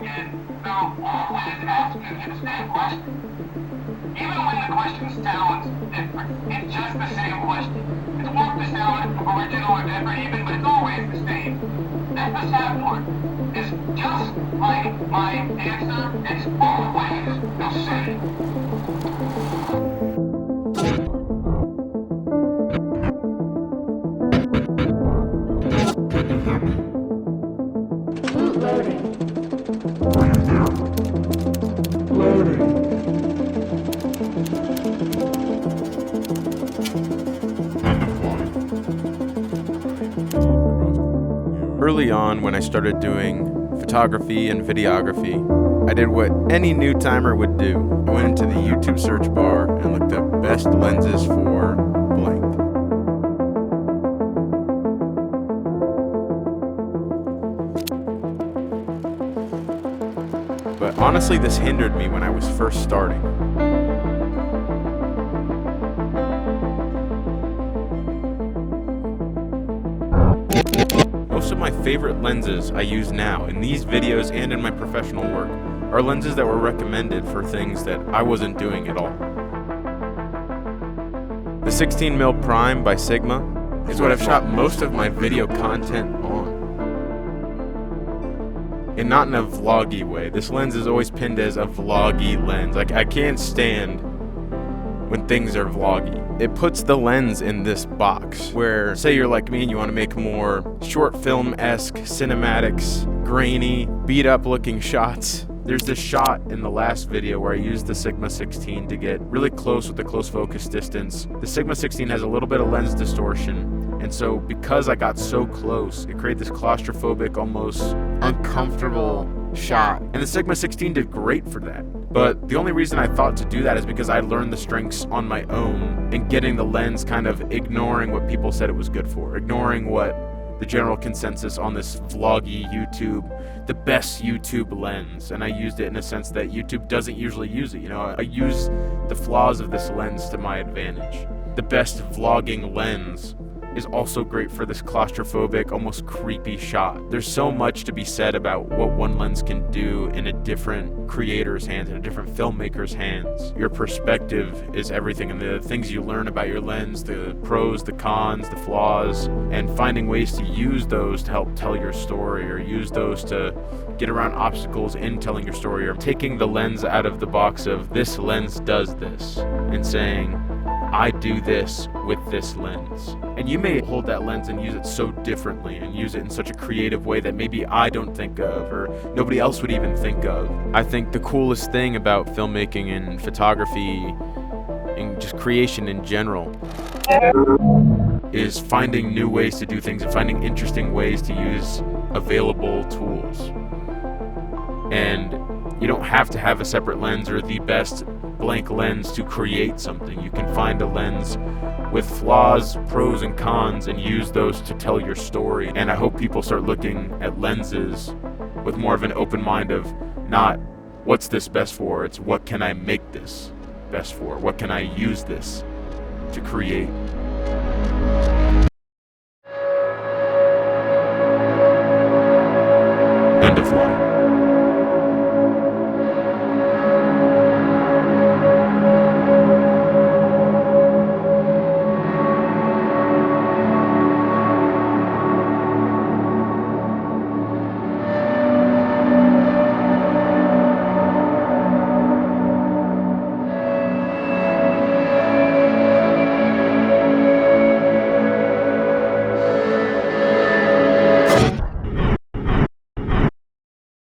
again, they'll always ask you the same question. Even when the question sounds different, it's just the same question. It's warped to sound original or different even, but it's always the same. That's the sad part. Is just like my answer, it's always the same. Loading. Are you there? Loading. Early on, when I started doing photography and videography, I did what any new timer would do. I went into the YouTube search bar and looked up best lenses for blank. But honestly, this hindered me when I was first starting. Most of my favorite lenses I use now in these videos and in my professional work are lenses that were recommended for things that I wasn't doing at all. The 16mm prime by Sigma is what I've shot most of my video content on. And not in a vloggy way. This lens is always pinned as a vloggy lens. Like, I can't stand when things are vloggy. It puts the lens in this box where, say you're like me and you want to make more short film-esque cinematics, grainy, beat up looking shots. There's this shot in the last video where I used the Sigma 16 to get really close with the close focus distance. The Sigma 16 has a little bit of lens distortion, and so because I got so close, it created this claustrophobic, almost uncomfortable shot. And the Sigma 16 did great for that. But the only reason I thought to do that is because I learned the strengths on my own and getting the lens kind of ignoring what people said it was good for, ignoring what the general consensus on this vloggy YouTube, the best YouTube lens. And I used it in a sense that YouTube doesn't usually use it. You know, I use the flaws of this lens to my advantage. The best vlogging lens is also great for this claustrophobic, almost creepy shot. There's so much to be said about what one lens can do in a different creator's hands, in a different filmmaker's hands. Your perspective is everything, and the things you learn about your lens, the pros, the cons, the flaws, and finding ways to use those to help tell your story, or use those to get around obstacles in telling your story, or taking the lens out of the box of this lens does this, and saying, I do this with this lens. And you may hold that lens and use it so differently and use it in such a creative way that maybe I don't think of or nobody else would even think of. I think the coolest thing about filmmaking and photography and just creation in general is finding new ways to do things and finding interesting ways to use available tools. And you don't have to have a separate lens or the best blank lens to create something. You can find a lens with flaws, pros and cons, and use those to tell your story. And I hope people start looking at lenses with more of an open mind of not what's this best for, it's what can I make this best for? What can I use this to create? End of line.